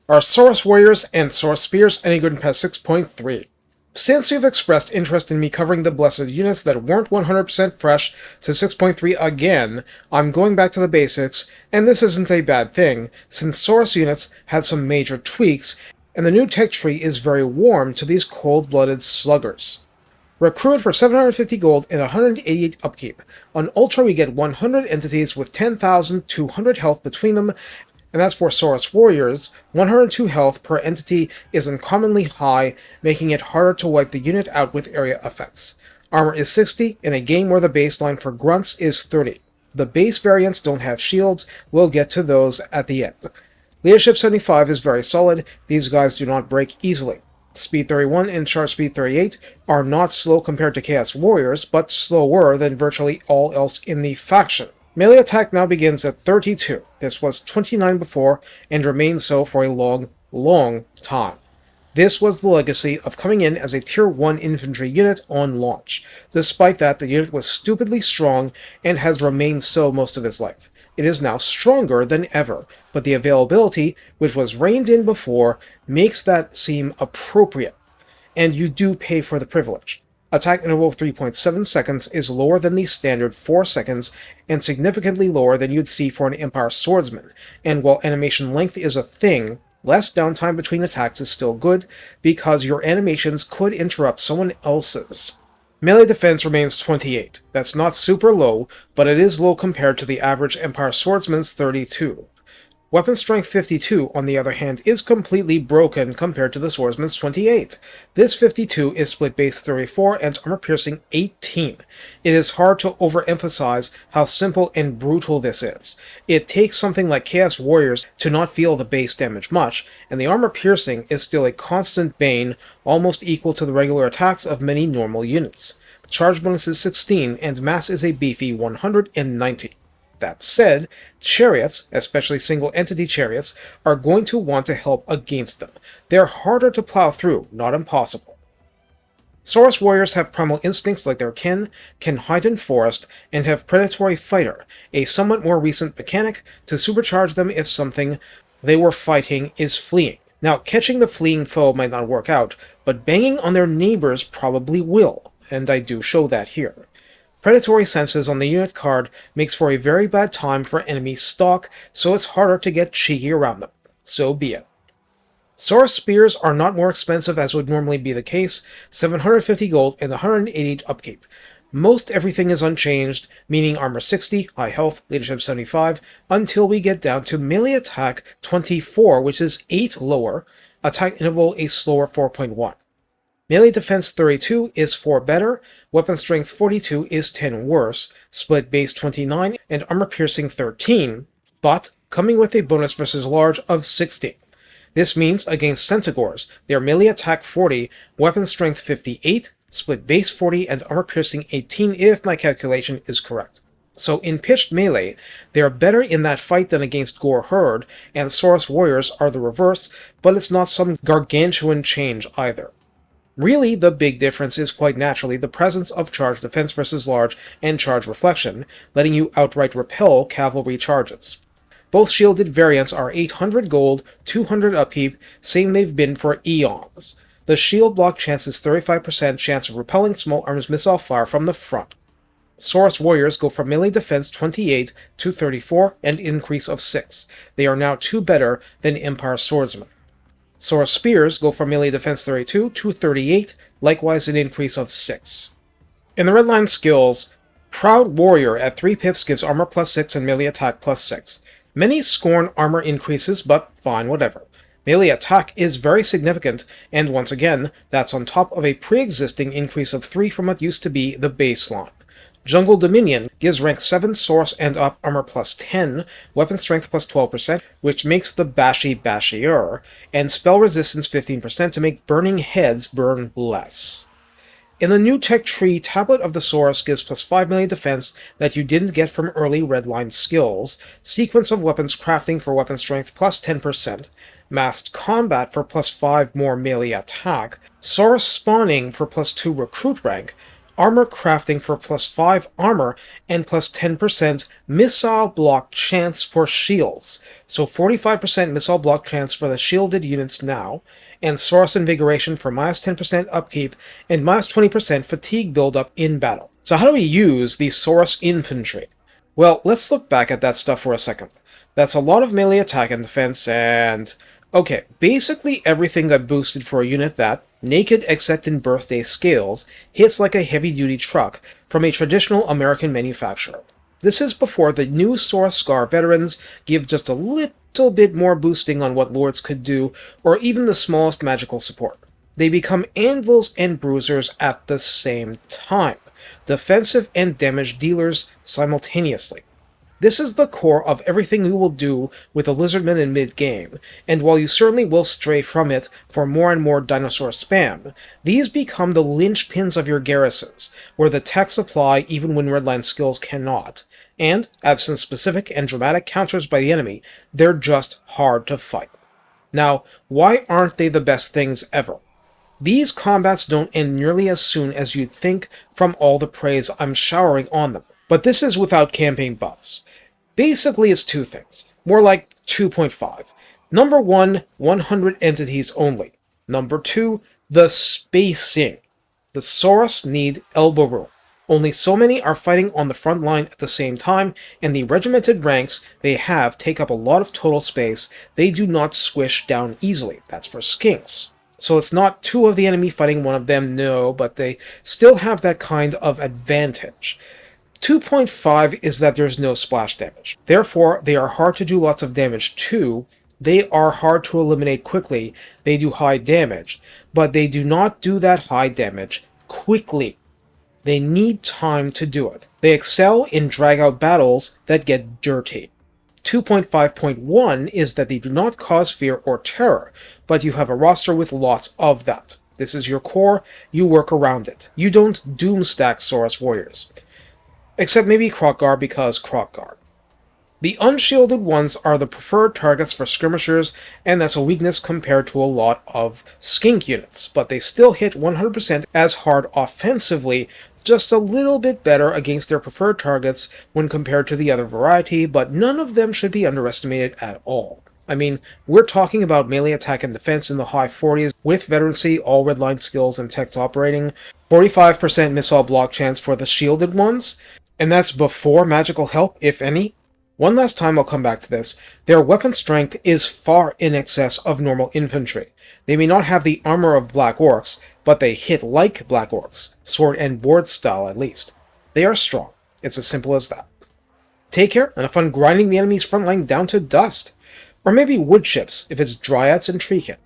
Are Saurus Warriors and Saurus Spears any good in patch 6.3? Since you've expressed interest in me covering the blessed units that weren't 100% fresh to 6.3 again, I'm going back to the basics, and this isn't a bad thing, since Saurus units had some major tweaks, and the new tech tree is very warm to these cold-blooded sluggers. Recruit for 750 gold and 188 upkeep. On Ultra we get 100 entities with 10,200 health between them, and that's for Saurus Warriors. 102 health per entity is uncommonly high, making it harder to wipe the unit out with area effects. Armor is 60 in a game where the baseline for grunts is 30. The base variants don't have shields, we'll get to those at the end. Leadership 75 is very solid, these guys do not break easily. Speed 31 and charge speed 38 are not slow compared to Chaos Warriors, but slower than virtually all else in the faction. Melee attack now begins at 32. This was 29 before, and remains so for a long time. This was the legacy of coming in as a Tier 1 infantry unit on launch. Despite that, the unit was stupidly strong, and has remained so most of its life. It is now stronger than ever, but the availability, which was reined in before, makes that seem appropriate. And you do pay for the privilege. Attack interval of 3.7 seconds is lower than the standard 4 seconds, and significantly lower than you'd see for an Empire Swordsman, and while animation length is a thing, less downtime between attacks is still good, because your animations could interrupt someone else's. Melee defense remains 28. That's not super low, but it is low compared to the average Empire Swordsman's 32. Weapon strength 52, on the other hand, is completely broken compared to the Swordsman's 28. This 52 is split base 34 and armor piercing 18. It is hard to overemphasize how simple and brutal this is. It takes something like Chaos Warriors to not feel the base damage much, and the armor piercing is still a constant bane, almost equal to the regular attacks of many normal units. Charge bonus is 16, and mass is a beefy 190. That said, chariots, especially single-entity chariots, are going to want to help against them. They're harder to plow through, not impossible. Saurus Warriors have primal instincts like their kin, can hide in forest, and have predatory fighter, a somewhat more recent mechanic to supercharge them if something they were fighting is fleeing. Now, catching the fleeing foe might not work out, but banging on their neighbors probably will, and I do show that here. Predatory senses on the unit card makes for a very bad time for enemy stock, so it's harder to get cheeky around them. So be it. Saurus Spears are not more expensive as would normally be the case, 750 gold and 180 upkeep. Most everything is unchanged, meaning armor 60, high health, leadership 75, until we get down to melee attack 24, which is 8 lower, attack interval a slower 4.1. Melee defense 32 is 4 better, weapon strength 42 is 10 worse, split base 29, and armor piercing 13, but coming with a bonus versus large of 60. This means against Centaurs, their melee attack 40, weapon strength 58, split base 40, and armor piercing 18 if my calculation is correct. So in pitched melee, they are better in that fight than against Gor-Rok, and Saurus Warriors are the reverse, but it's not some gargantuan change either. Really, the big difference is quite naturally the presence of charge defense versus large and charge reflection, letting you outright repel cavalry charges. Both shielded variants are 800 gold, 200 upkeep, same they've been for eons. The shield block chance is 35% chance of repelling small arms missile fire from the front. Saurus Warriors go from melee defense 28 to 34, an increase of 6. They are now 2 better than Empire Swordsmen. Saurus Spears go from melee defense 32 to 38, likewise an increase of 6. In the redline skills, Proud Warrior at 3 pips gives armor plus 6 and melee attack plus 6. Many scorn armor increases, but fine, whatever. Melee attack is very significant, and once again, that's on top of a pre-existing increase of 3 from what used to be the baseline. Jungle Dominion gives rank 7 Saurus and up armor plus 10, weapon strength plus 12%, which makes the bashy bashier, and spell resistance 15% to make burning heads burn less. In the new tech tree, Tablet of the Saurus gives plus 5 melee defense that you didn't get from early redline skills, sequence of weapons crafting for weapon strength plus 10%, massed combat for plus 5 more melee attack, Saurus spawning for plus 2 recruit rank, armor crafting for +5 armor and +10% missile block chance for shields. So 45% missile block chance for the shielded units now, and Saurus Invigoration for -10% upkeep and -20% fatigue buildup in battle. So how do we use the Saurus Infantry? Well, let's look back at that stuff for a second. That's a lot of melee attack and defense, and... okay, basically everything got boosted for a unit that, naked except in birthday scales, hits like a heavy-duty truck from a traditional American manufacturer. This is before the new Saurus Gar veterans give just a little bit more boosting on what lords could do, or even the smallest magical support. They become anvils and bruisers at the same time, defensive and damage dealers simultaneously. This is the core of everything you will do with the Lizardmen in mid-game, and while you certainly will stray from it for more and more dinosaur spam, these become the linchpins of your garrisons, where the techs apply even when redline skills cannot, and, absent specific and dramatic counters by the enemy, they're just hard to fight. Now, why aren't they the best things ever? These combats don't end nearly as soon as you'd think from all the praise I'm showering on them, but this is without campaign buffs. Basically, it's two things. More like 2.5. Number 1, 100 entities only. Number 2, the spacing. The Saurus need elbow room. Only so many are fighting on the front line at the same time, and the regimented ranks they have take up a lot of total space. They do not squish down easily. That's for skinks. So it's not 2 of the enemy fighting 1 of them, no, but they still have that kind of advantage. 2.5 is that there's no splash damage. Therefore, they are hard to do lots of damage to, they are hard to eliminate quickly, they do high damage, but they do not do that high damage quickly. They need time to do it. They excel in drag-out battles that get dirty. 2.5.1 is that they do not cause fear or terror, but you have a roster with lots of that. This is your core, you work around it. You don't doomstack Saurus Warriors. Except maybe Kroq-Gar because Kroq-Gar. The unshielded ones are the preferred targets for skirmishers, and that's a weakness compared to a lot of skink units, but they still hit 100% as hard offensively, just a little bit better against their preferred targets when compared to the other variety, but none of them should be underestimated at all. I mean, we're talking about melee attack and defense in the high 40s, with veterancy, all redline skills, and techs operating, 45% missile block chance for the shielded ones, and that's before magical help, if any. One last time I'll come back to this. Their weapon strength is far in excess of normal infantry. They may not have the armor of Black Orcs, but they hit like Black Orcs, sword and board style at least. They are strong. It's as simple as that. Take care, and have fun grinding the enemy's front line down to dust. Or maybe wood chips, if it's dryads and treekin.